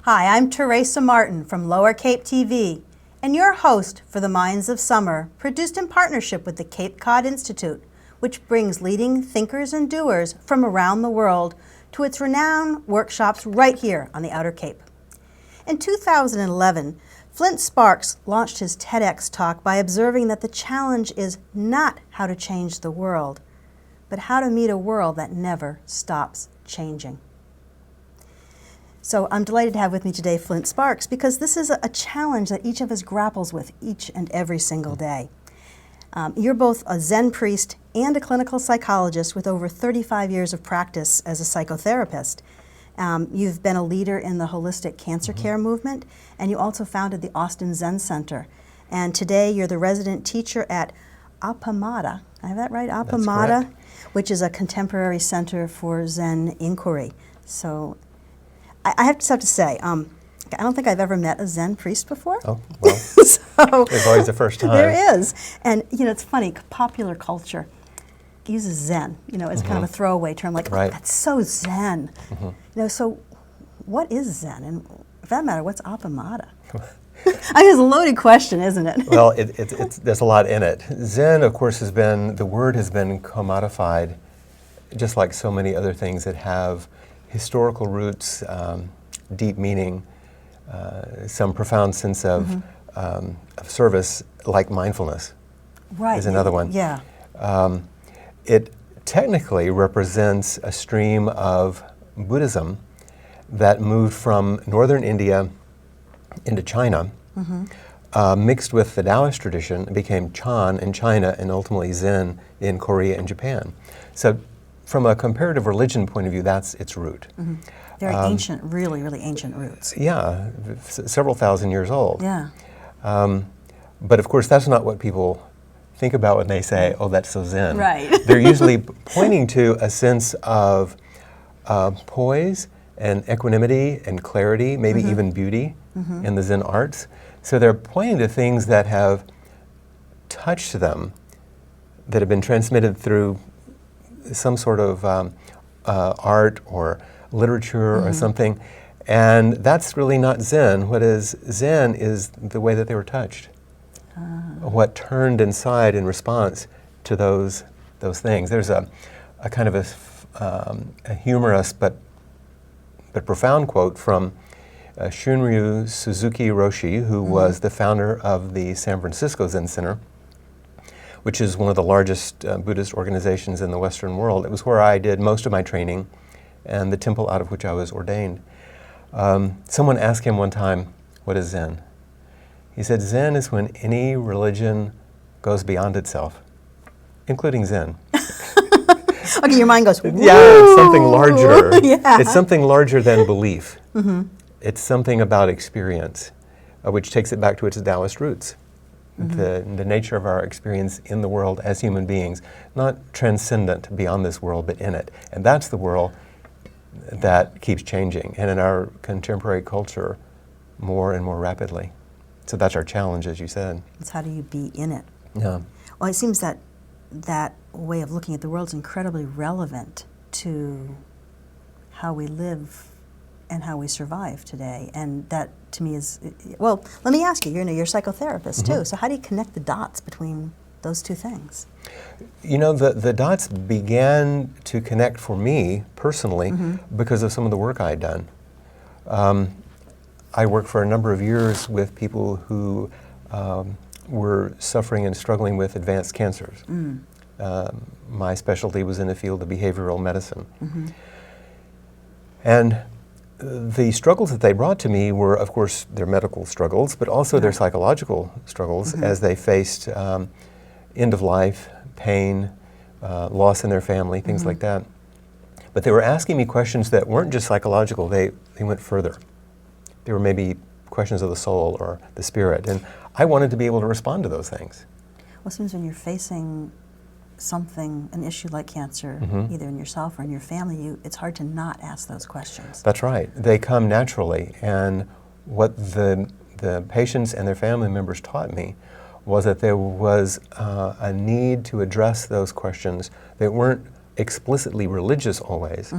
Hi, I'm Teresa Martin from Lower Cape TV, and your host for the Minds of Summer, produced in partnership with the Cod Institute, which brings leading thinkers and doers from around the world to its renowned workshops right here on the Outer Cape. In 2011, Flint Sparks launched his TEDx talk by observing that the challenge is not how to change the world, but how to meet a world that never stops changing. So I'm delighted to have with me today Flint Sparks, because this is a challenge that each of us grapples with each and every single day. You're both a Zen priest and a clinical psychologist with over 35 years of practice as a psychotherapist. You've been a leader in the holistic cancer care movement, and you also founded the Austin Zen Center. And today you're the resident teacher at Appamada. I have that right? Appamada, which is a contemporary center for Zen inquiry. So I have to say, I don't think I've ever met a Zen priest before. Oh, well, so there's always the first time. There is. And, it's funny, popular culture uses Zen, as kind of a throwaway term, like, Right. oh, that's so Zen. So what is Zen? And for that matter, what's Appamada? It's a loaded question, isn't it? Well, there's a lot in it. Zen, of course, the word has been commodified, just like so many other things that have historical roots, deep meaning, some profound sense of service, like mindfulness. Right. Is another one. Yeah. It technically represents a stream of Buddhism that moved from northern India into China, mixed with the Taoist tradition, and became Chan in China and ultimately Zen in Korea and Japan. So from a comparative religion point of view, that's its root. Very ancient, really, really ancient roots. Yeah, several thousand years old. Yeah. But of course, that's not what people think about when they say, oh, that's so Zen. Right. They're usually pointing to a sense of poise and equanimity and clarity, maybe even beauty in the Zen arts. So they're pointing to things that have touched them, that have been transmitted through some sort of art or literature or something. And that's really not Zen. What is Zen is the way that they were touched. What turned inside in response to those things. There's a kind of a humorous but profound quote from Shunryu Suzuki Roshi, who was the founder of the San Francisco Zen Center, which is one of the largest Buddhist organizations in the Western world. It was where I did most of my training and the temple out of which I was ordained. Someone asked him one time, what is Zen? He said, Zen is when any religion goes beyond itself, including Zen. Okay, your mind goes, woo! Yeah, it's something larger. Yeah. It's something larger than belief. It's something about experience, which takes it back to its Taoist roots. The nature of our experience in the world as human beings, not transcendent beyond this world, but in it. And that's the world that keeps changing, and in our contemporary culture, more and more rapidly. So that's our challenge, as you said. It's how do you be in it? Yeah. Well, it seems that way of looking at the world is incredibly relevant to how we live and how we survive today. And that, to me, is, well, let me ask you, you're a psychotherapist too, so how do you connect the dots between those two things? The dots began to connect for me personally because of some of the work I had done. I worked for a number of years with people who were suffering and struggling with advanced cancers. My specialty was in the field of behavioral medicine. And the struggles that they brought to me were, of course, their medical struggles, but also their psychological struggles as they faced end of life, pain, loss in their family, things like that. But they were asking me questions that weren't just psychological, they went further. They were maybe questions of the soul or the spirit, and I wanted to be able to respond to those things. Well, it seems when you're facing an issue like cancer, either in yourself or in your family, it's hard to not ask those questions. That's right. They come naturally, and what the patients and their family members taught me was that there was a need to address those questions that weren't explicitly religious always,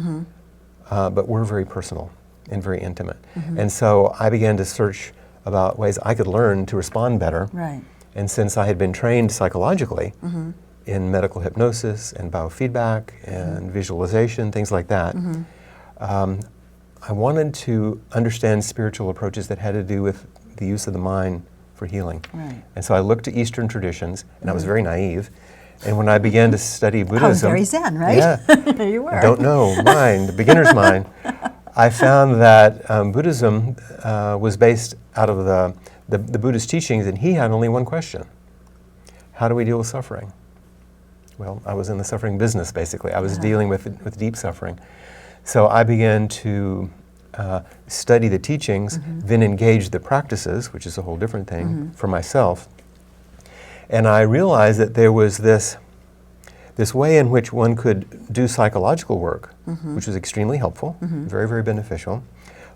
but were very personal. and very intimate. And so I began to search about ways I could learn to respond better. Right. And since I had been trained psychologically in medical hypnosis and biofeedback and visualization, things like that, I wanted to understand spiritual approaches that had to do with the use of the mind for healing. Right. And so I looked to Eastern traditions, and I was very naive. And when I began to study Buddhism... I was very Zen, right? Yeah. You were. Don't know, mind, the beginner's mind. I found that Buddhism was based out of the Buddhist teachings, and he had only one question. How do we deal with suffering? Well, I was in the suffering business, basically. I was dealing with deep suffering. So I began to study the teachings, then engage the practices, which is a whole different thing, for myself. And I realized that there was this way in which one could do psychological work, which was extremely helpful, very, very beneficial.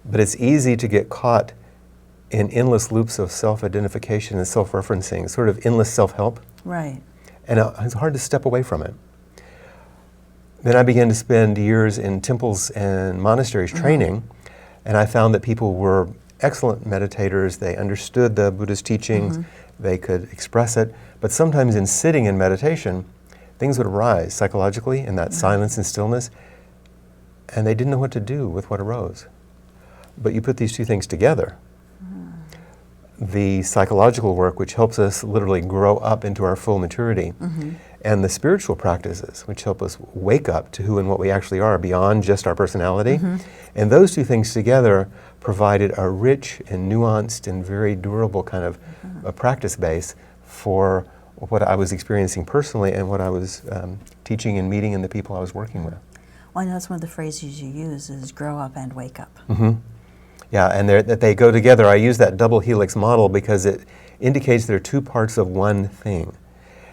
But it's easy to get caught in endless loops of self-identification and self-referencing, sort of endless self-help. Right. And it's hard to step away from it. Then I began to spend years in temples and monasteries training, and I found that people were excellent meditators. They understood the Buddhist teachings, they could express it, but sometimes in sitting in meditation, things would arise psychologically in that silence and stillness, and they didn't know what to do with what arose. But you put these two things together, the psychological work, which helps us literally grow up into our full maturity, and the spiritual practices, which help us wake up to who and what we actually are beyond just our personality. And those two things together provided a rich and nuanced and very durable kind of a practice base for what I was experiencing personally and what I was teaching and meeting and the people I was working with. Well, I know that's one of the phrases you use is grow up and wake up. Yeah, and that they go together. I use that double helix model because it indicates they're two parts of one thing.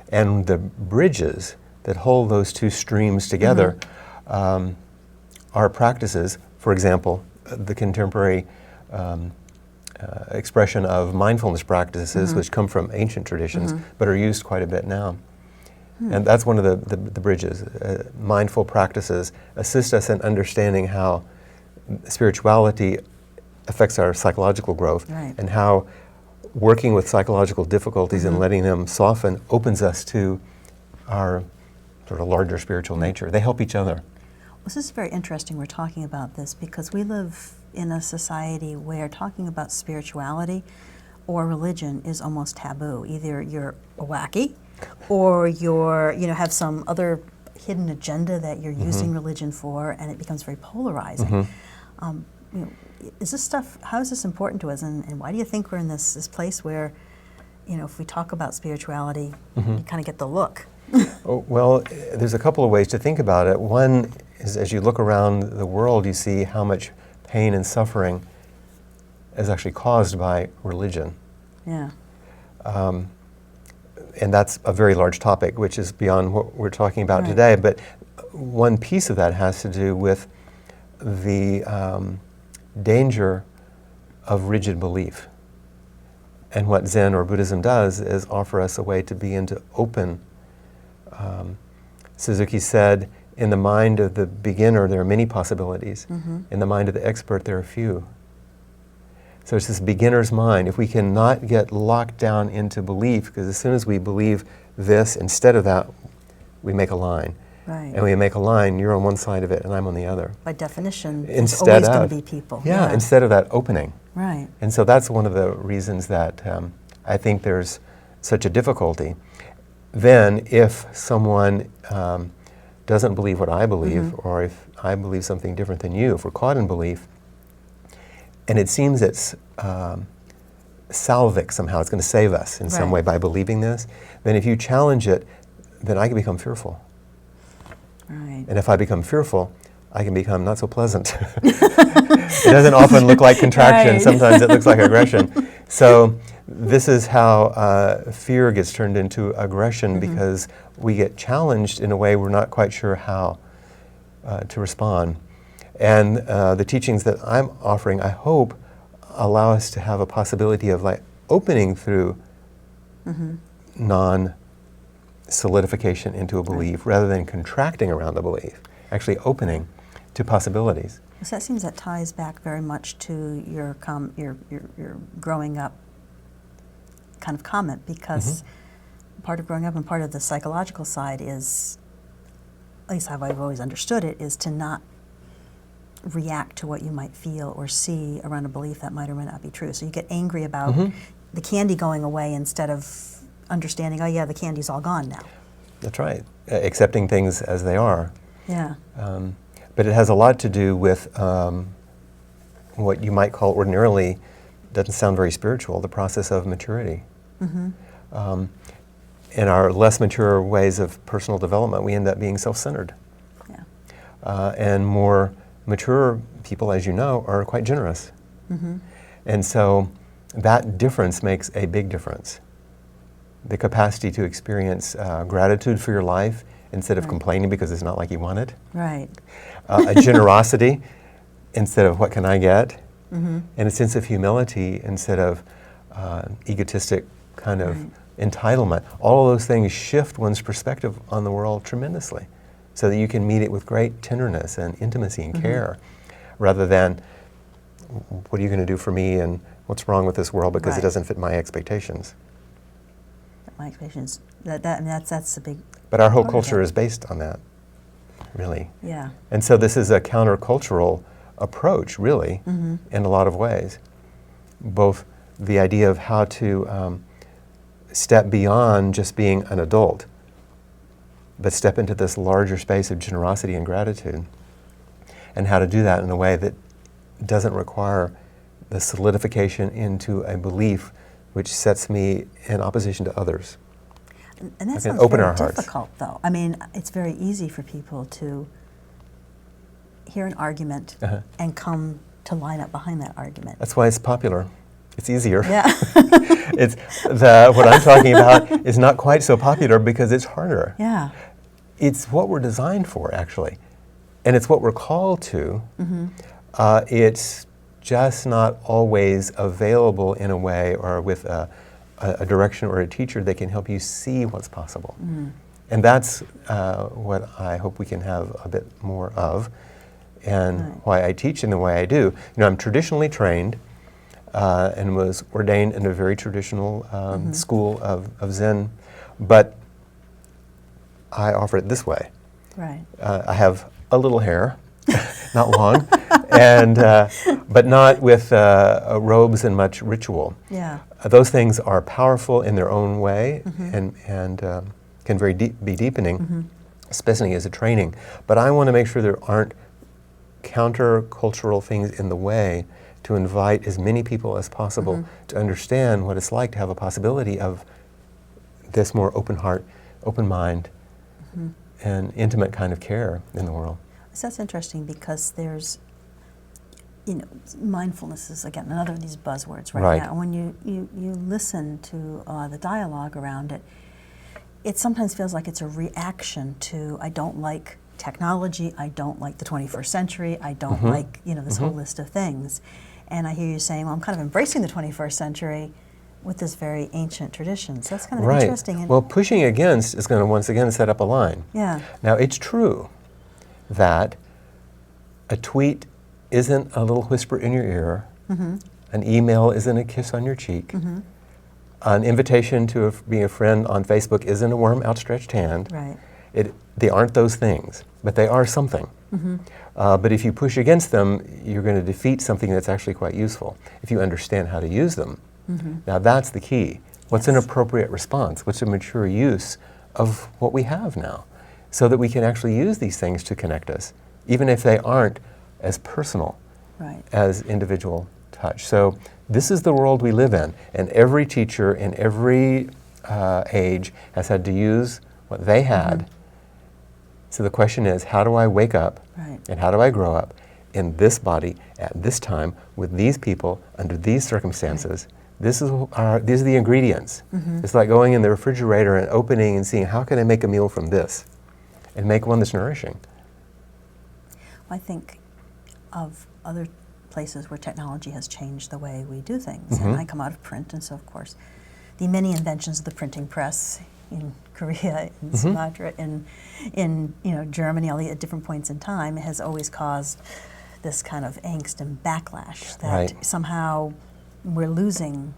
And the bridges that hold those two streams together are practices. For example, the contemporary expression of mindfulness practices, which come from ancient traditions, but are used quite a bit now. And that's one of the bridges. Mindful practices assist us in understanding how spirituality affects our psychological growth, and how working with psychological difficulties and letting them soften opens us to our sort of larger spiritual nature. They help each other. Well, this is very interesting we're talking about this because we live in a society where talking about spirituality or religion is almost taboo. Either you're a wacky or you're, have some other hidden agenda that you're using religion for, and it becomes very polarizing. Is this stuff, how is this important to us, and why do you think we're in this place where, if we talk about spirituality, you kind of get the look? Well, there's a couple of ways to think about it. One is as you look around the world, you see how much pain and suffering is actually caused by religion. Yeah. And that's a very large topic, which is beyond what we're talking about today. But one piece of that has to do with the danger of rigid belief. And what Zen or Buddhism does is offer us a way to begin to open. Suzuki said, in the mind of the beginner, there are many possibilities. In the mind of the expert, there are few. So it's this beginner's mind. If we can not get locked down into belief, because as soon as we believe this, instead of that, we make a line. Right. And we make a line, you're on one side of it and I'm on the other. By definition, Instead it's always of, going to be people. Yeah, instead of that opening. Right. And so that's one of the reasons that I think there's such a difficulty. Then if someone doesn't believe what I believe, or if I believe something different than you, if we're caught in belief, and it seems it's salvic somehow, it's going to save us in some way by believing this, then if you challenge it, then I can become fearful. Right. And if I become fearful, I can become not so pleasant. It doesn't often look like contraction. Sometimes it looks like aggression. So this is how fear gets turned into aggression, because we get challenged in a way we're not quite sure how to respond. And the teachings that I'm offering, I hope, allow us to have a possibility of opening through non-solidification into a belief rather than contracting around the belief, actually opening to possibilities. So that seems that ties back very much to your growing up kind of comment, because part of growing up and part of the psychological side is, at least how I've always understood it, is to not react to what you might feel or see around a belief that might or might not be true. So you get angry about the candy going away instead of understanding, oh yeah, the candy's all gone now. That's right. Accepting things as they are. Yeah. But it has a lot to do with what you might call ordinarily, doesn't sound very spiritual, the process of maturity. In our less mature ways of personal development, we end up being self-centered. Yeah. And more mature people, as you know, are quite generous. And so that difference makes a big difference. The capacity to experience gratitude for your life instead of complaining because it's not like you want it. Right. A generosity instead of what can I get. And a sense of humility instead of egotistic kind of entitlement. All of those things shift one's perspective on the world tremendously, so that you can meet it with great tenderness and intimacy and care, rather than, what are you going to do for me and what's wrong with this world because it doesn't fit my expectations. My expectations. That's a big. But our whole culture is based on that, really. Yeah. And so this is a countercultural approach, really, in a lot of ways. Both the idea of how to step beyond just being an adult, but step into this larger space of generosity and gratitude, and how to do that in a way that doesn't require the solidification into a belief which sets me in opposition to others. And that sounds open very our hearts. difficult, though. I mean, it's very easy for people to hear an argument and come to line up behind that argument. That's why it's popular. It's easier. Yeah. It's what I'm talking about is not quite so popular because it's harder. Yeah. It's what we're designed for, actually. And it's what we're called to. It's just not always available in a way or with a direction or a teacher that can help you see what's possible. And that's what I hope we can have a bit more of, and why I teach in the way I do. You know, I'm traditionally trained and was ordained in a very traditional school of Zen, but I offer it this way. Right. I have a little hair, not long, and but not with robes and much ritual. Yeah. Those things are powerful in their own way and can be deepening, especially as a training. But I want to make sure there aren't counter-cultural things in the way to invite as many people as possible to understand what it's like to have a possibility of this more open heart, open mind, and intimate kind of care in the world. So that's interesting because there's, you know, mindfulness is, again, another of these buzzwords right now. When you listen to the dialogue around it, it sometimes feels like it's a reaction to, I don't like technology, I don't like the 21st century, I don't like, you know, this whole list of things. And I hear you saying, well, I'm kind of embracing the 21st century with this very ancient tradition. So that's kind of interesting. Well, pushing against is going to once again set up a line. Yeah. Now, it's true that a tweet isn't a little whisper in your ear, an email isn't a kiss on your cheek, an invitation to be a friend on Facebook isn't a warm outstretched hand. Right. They aren't those things, but they are something. But if you push against them, you're going to defeat something that's actually quite useful, if you understand how to use them. Now that's the key. What's an appropriate response? What's a mature use of what we have now? So that we can actually use these things to connect us, even if they aren't as personal as individual touch. So this is the world we live in, and every teacher in every age has had to use what they had. So the question is, how do I wake up and how do I grow up in this body at this time with these people under these circumstances? These are the ingredients. It's like going in the refrigerator and opening and seeing, how can I make a meal from this and make one that's nourishing? I think of other places where technology has changed the way we do things. And I come out of print, and so of course the many inventions of the printing press in Korea, in Sumatra, in Germany, all the at different points in time, has always caused this kind of angst and backlash that Right. somehow we're losing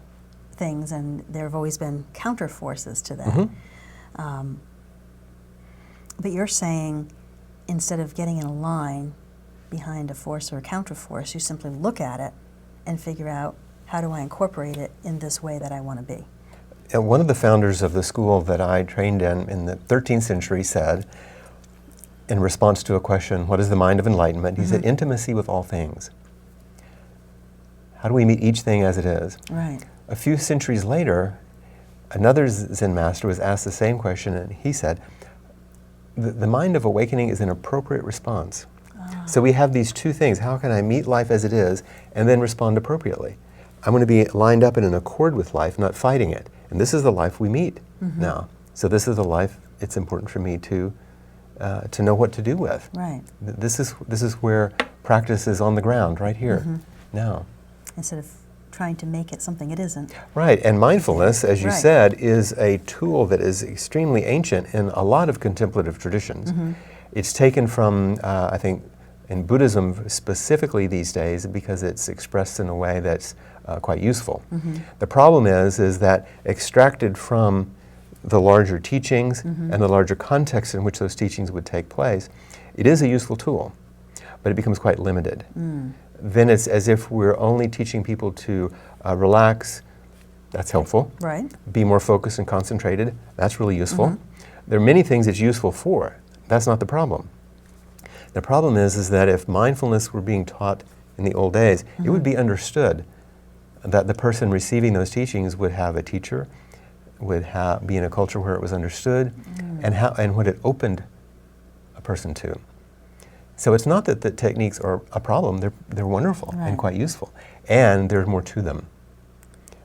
things, and there have always been counter forces to that. Mm-hmm. But you're saying instead of getting in a line behind a force or a counter force, you simply look at it and figure out, how do I incorporate it in this way that I want to be? And one of the founders of the school that I trained in the 13th century said, in response to a question, what is the mind of enlightenment? He said, intimacy with all things. How do we meet each thing as it is? Right. A few centuries later, another Zen master was asked the same question, and he said, the mind of awakening is an appropriate response. So we have these two things. How can I meet life as it is and then respond appropriately? I'm going to be lined up in an accord with life, not fighting it. And this is the life we meet now. So this is the life it's important for me to know what to do with. Right. This is where practice is on the ground, right here, now. Instead of trying to make it something it isn't. Right, and mindfulness, as you Right. said, is a tool that is extremely ancient in a lot of contemplative traditions. It's taken from, I think, in Buddhism specifically these days, because it's expressed in a way that's quite useful. The problem is that extracted from the larger teachings and the larger context in which those teachings would take place, it is a useful tool, but it becomes quite limited. Then it's as if we're only teaching people to relax. That's helpful. Right. Be more focused and concentrated. That's really useful. There are many things it's useful for. That's not the problem. The problem is that if mindfulness were being taught in the old days, it would be understood that the person receiving those teachings would have a teacher, would be in a culture where it was understood, and what it opened a person to. So it's not that the techniques are a problem, they're wonderful Right. and quite useful, and there's more to them.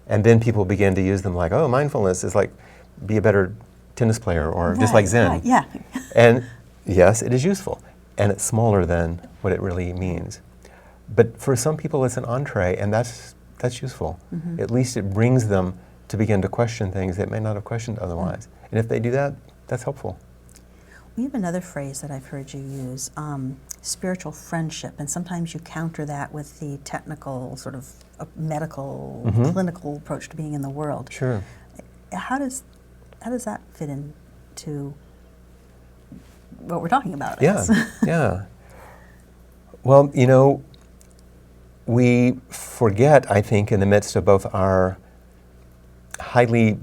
And then people begin to use them like, oh, mindfulness is like, be a better tennis player, or just like Zen. Right. Yeah. And yes, it is useful, and it's smaller than what it really means. But for some people it's an entree, and that's useful. At least it brings them to begin to question things they may not have questioned otherwise. And if they do that, that's helpful. We have another phrase that I've heard you use, spiritual friendship, and sometimes you counter that with the technical, sort of medical, clinical approach to being in the world. Sure. How does that fit into what we're talking about? I guess? Yeah. Well, you know, we forget, I think, in the midst of both our highly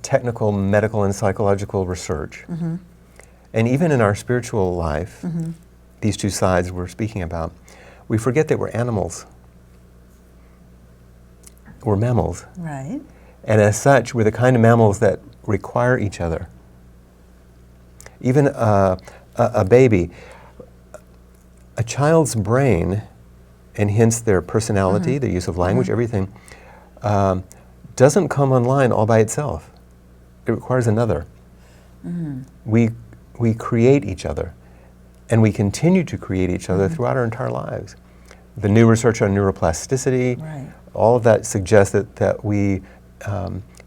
technical medical and psychological research, and even in our spiritual life, these two sides we're speaking about, we forget that we're animals. We're mammals. Right. And as such, we're the kind of mammals that require each other. Even a baby, a child's brain, and hence their personality, their use of language, everything, doesn't come online all by itself. It requires another. We create each other, and we continue to create each other throughout our entire lives. The new research on neuroplasticity, Right. all of that suggests that we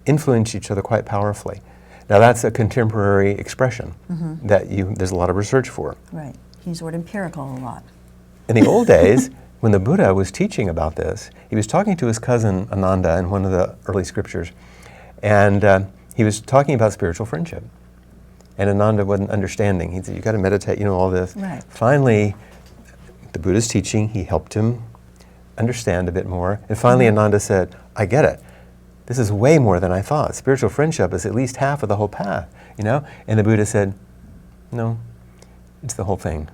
influence each other quite powerfully. Now that's a contemporary expression that there's a lot of research for. Right. You use the word empirical a lot. In the old days, when the Buddha was teaching about this, he was talking to his cousin Ananda in one of the early scriptures, and he was talking about spiritual friendship. And Ananda wasn't understanding. He said, you got to meditate, all this. Right. Finally, the Buddha's teaching, he helped him understand a bit more. And finally, Ananda said, I get it. This is way more than I thought. Spiritual friendship is at least half of the whole path, And the Buddha said, no, it's the whole thing.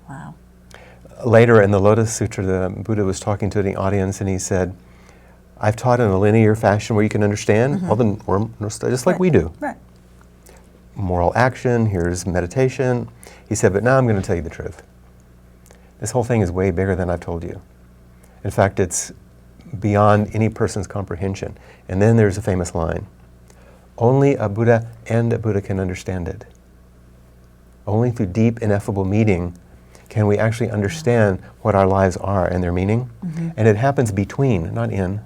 Wow. Later in the Lotus Sutra, the Buddha was talking to the audience, and he said, I've taught in a linear fashion where you can understand, well, then just like we do. Right. Moral action, here's meditation. He said, but now I'm going to tell you the truth. This whole thing is way bigger than I've told you. In fact, it's beyond any person's comprehension. And then there's a famous line, only a Buddha and a Buddha can understand it. Only through deep, ineffable meeting can we actually understand what our lives are and their meaning. And it happens between, not in.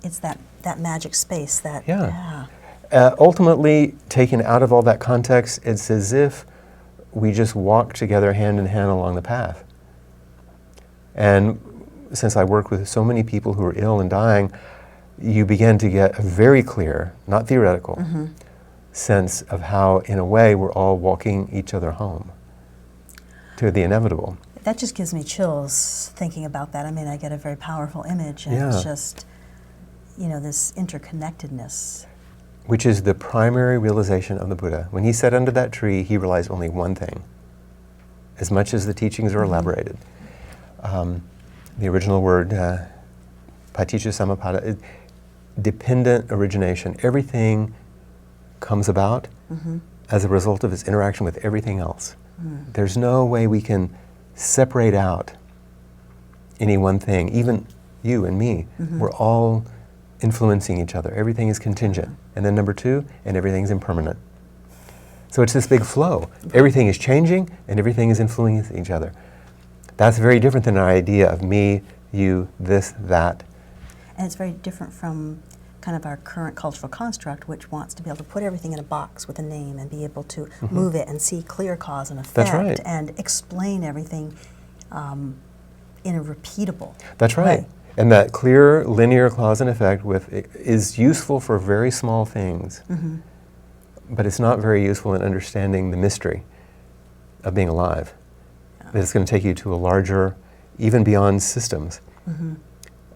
It's that magic space that, Yeah. Ultimately, taken out of all that context, it's as if we just walk together hand in hand along the path. And since I work with so many people who are ill and dying, you begin to get a very clear, not theoretical, sense of how, in a way, we're all walking each other home to the inevitable. That just gives me chills thinking about that. I mean, I get a very powerful image, and Yeah. it's just, this interconnectedness. Which is the primary realization of the Buddha. When he sat under that tree, he realized only one thing, as much as the teachings are elaborated. The original word, paticca samuppada, dependent origination. Everything comes about as a result of its interaction with everything else. There's no way we can separate out any one thing, even you and me. We're all influencing each other. Everything is contingent. And then number two, and everything's impermanent. So it's this big flow. Everything is changing and everything is influencing each other. That's very different than our idea of me, you, this, that. And it's very different from kind of our current cultural construct, which wants to be able to put everything in a box with a name and be able to move it and see clear cause and effect. That's right. And explain everything in a repeatable That's right. way. And that clear linear cause and effect is useful for very small things, but it's not very useful in understanding the mystery of being alive. That it's going to take you to a larger, even beyond systems,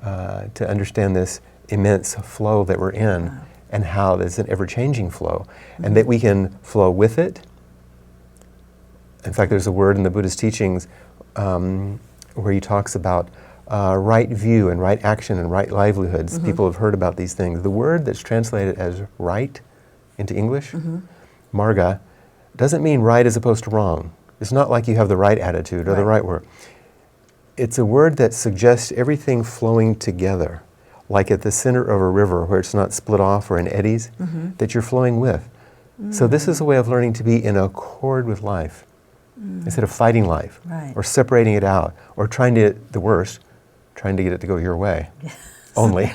to understand this immense flow that we're in, and how there's an ever-changing flow, and that we can flow with it. In fact, there's a word in the Buddha's teachings where he talks about right view and right action and right livelihoods. People have heard about these things. The word that's translated as right into English, marga, doesn't mean right as opposed to wrong. It's not like you have the right attitude or the right word. It's a word that suggests everything flowing together, like at the center of a river where it's not split off or in eddies, that you're flowing with. So this is a way of learning to be in accord with life, instead of fighting life, or separating it out, or trying to, the worst, trying to get it to go your way. Only.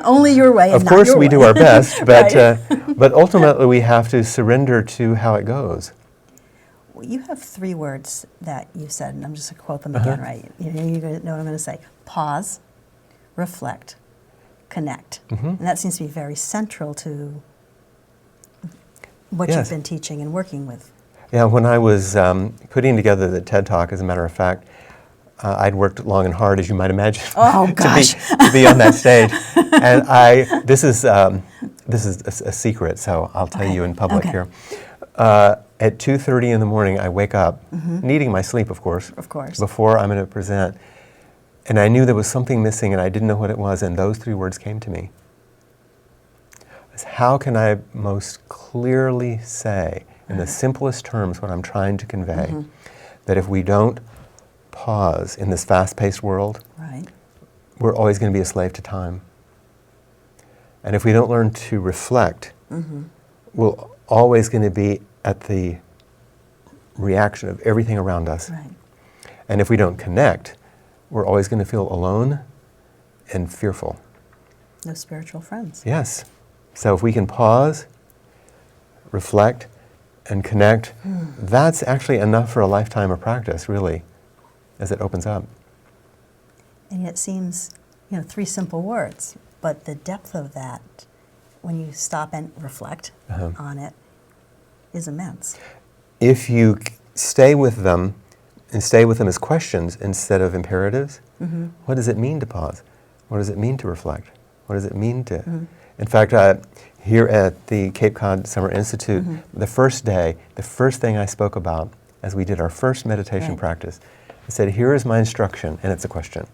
Only your way. Of and course not your we way. do our best, but, but ultimately we have to surrender to how it goes. Well, you have 3 words that you said, and I'm just going to quote them again, right? You're going to know what I'm going to say. Pause, reflect, connect. And that seems to be very central to what you've been teaching and working with. Yeah, when I was putting together the TED Talk, as a matter of fact, I'd worked long and hard, as you might imagine, to be on that stage. And this is a secret, so I'll tell you in public here. At 2:30 in the morning, I wake up, needing my sleep, of course, before I'm going to present. And I knew there was something missing, and I didn't know what it was, and those 3 words came to me. How can I most clearly say, in the simplest terms, what I'm trying to convey? That if we don't pause in this fast-paced world, we're always going to be a slave to time. And if we don't learn to reflect, we're always going to be at the reaction of everything around us. And if we don't connect, we're always going to feel alone and fearful. No spiritual friends. Yes. So if we can pause, reflect, and connect, that's actually enough for a lifetime of practice, really, as it opens up. And yet it seems, 3 simple words, but the depth of that, when you stop and reflect on it, is immense. If you stay with them, and stay with them as questions instead of imperatives, what does it mean to pause? What does it mean to reflect? What does it mean to... In fact, here at the Cape Cod Summer Institute, the first day, the first thing I spoke about as we did our first meditation practice, I said, here is my instruction, and it's a question.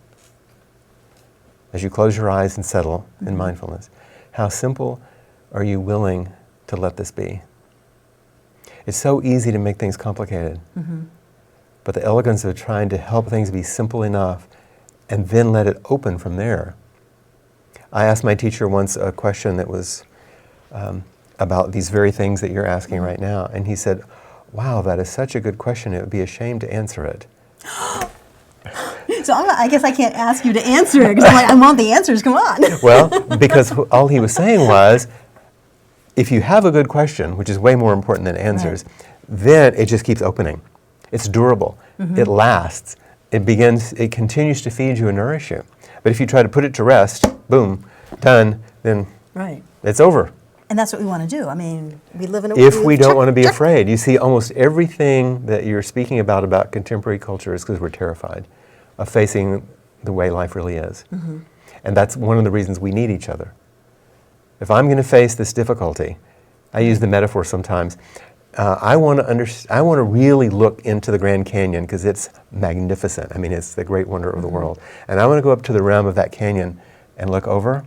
As you close your eyes and settle in mindfulness, how simple are you willing to let this be? It's so easy to make things complicated, but the elegance of trying to help things be simple enough and then let it open from there. I asked my teacher once a question that was about these very things that you're asking right now, and he said, wow, that is such a good question, it would be a shame to answer it. So I guess I can't ask you to answer it, because I'm like, I want the answers, come on. Well, because all he was saying was, if you have a good question, which is way more important than answers, then it just keeps opening. It's durable, it lasts, it continues to feed you and nourish you. But if you try to put it to rest, boom, done, then Right. it's over. And that's what we want to do. I mean, we live in a... If we don't want to be afraid. You see, almost everything that you're speaking about contemporary culture is because we're terrified of facing the way life really is. Mm-hmm. And that's one of the reasons we need each other. If I'm going to face this difficulty, I use the metaphor sometimes, I want to really look into the Grand Canyon because it's magnificent. I mean, it's the great wonder of the world. And I want to go up to the rim of that canyon and look over.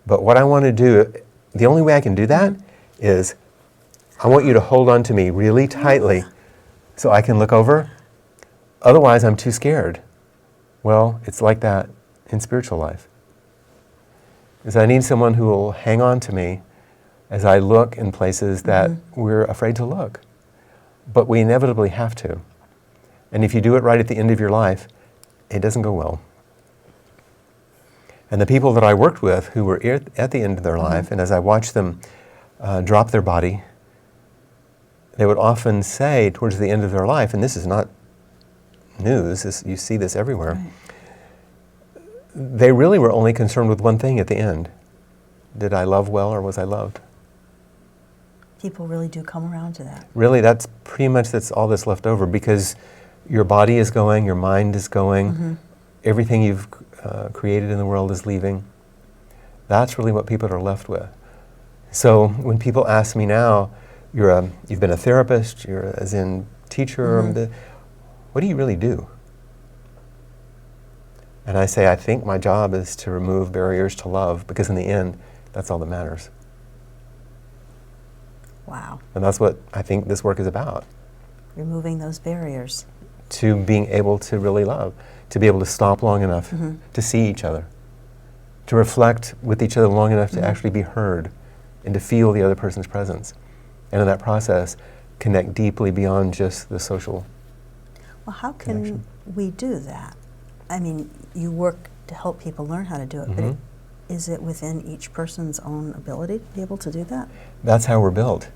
But what I want to do, the only way I can do that is I want you to hold on to me really tightly so I can look over. Otherwise, I'm too scared. Well, it's like that in spiritual life. Is I need someone who will hang on to me as I look in places that we're afraid to look. But we inevitably have to. And if you do it right at the end of your life, it doesn't go well. And the people that I worked with who were at the end of their life, and as I watched them drop their body, they would often say towards the end of their life, and this is not news, you see this everywhere, Right. They really were only concerned with one thing at the end. Did I love well or was I loved? People really do come around to that. Really, that's all that's left over, because your body is going, your mind is going, everything you've created in the world is leaving. That's really what people are left with. So when people ask me now, you've been a therapist, you're a Zen teacher, what do you really do? And I say, I think my job is to remove barriers to love, because in the end, that's all that matters. Wow. And that's what I think this work is about. Removing those barriers. To being able to really love, to be able to stop long enough to see each other, to reflect with each other long enough to actually be heard and to feel the other person's presence. And in that process, connect deeply beyond just the social Well, how can connection. we do that? I mean, you work to help people learn how to do it, but is it within each person's own ability to be able to do that? That's how we're built.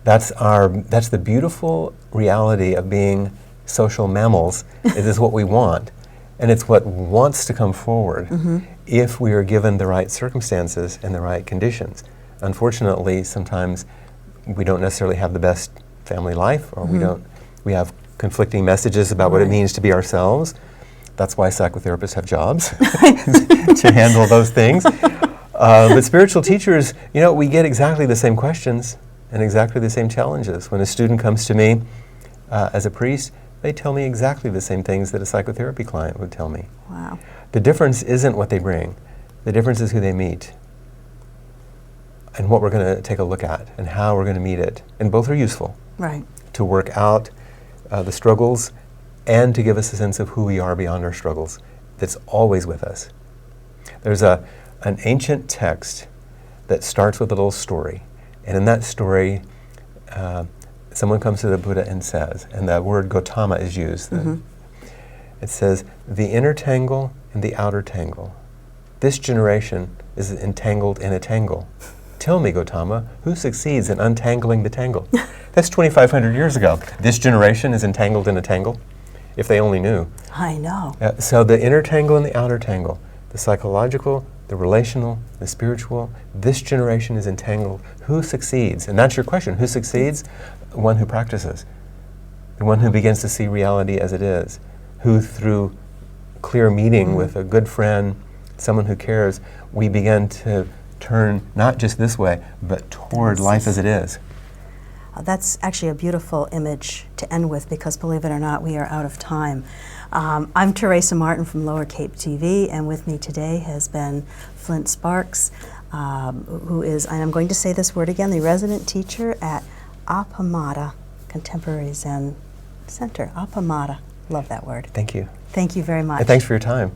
That's the beautiful reality of being social mammals. It is what we want. And it's what wants to come forward if we are given the right circumstances and the right conditions. Unfortunately, sometimes we don't necessarily have the best family life, or we have conflicting messages about what it means to be ourselves. That's why psychotherapists have jobs, to handle those things. But spiritual teachers, we get exactly the same questions and exactly the same challenges. When a student comes to me as a priest, they tell me exactly the same things that a psychotherapy client would tell me. Wow. The difference isn't what they bring. The difference is who they meet and what we're going to take a look at and how we're going to meet it. And both are useful. Right. To work out the struggles and to give us a sense of who we are beyond our struggles. That's always with us. There's an ancient text that starts with a little story. And in that story, someone comes to the Buddha and says, and the word Gautama is used. It says, the inner tangle and the outer tangle. This generation is entangled in a tangle. Tell me, Gautama, who succeeds in untangling the tangle? That's 2,500 years ago. This generation is entangled in a tangle. If they only knew. I know. So the inner tangle and the outer tangle, the psychological, the relational, the spiritual, this generation is entangled. Who succeeds? And that's your question. Who succeeds? The one who practices. The one who begins to see reality as it is. Who through clear meeting with a good friend, someone who cares, we begin to turn not just this way, but toward life as it is. That's actually a beautiful image to end with, because believe it or not, we are out of time. I'm Teresa Martin from Lower Cape TV, and with me today has been Flint Sparks, who is, and I'm going to say this word again, the resident teacher at Appamada Contemporary Zen Center. Appamada. Love that word. Thank you. Thank you very much. And thanks for your time.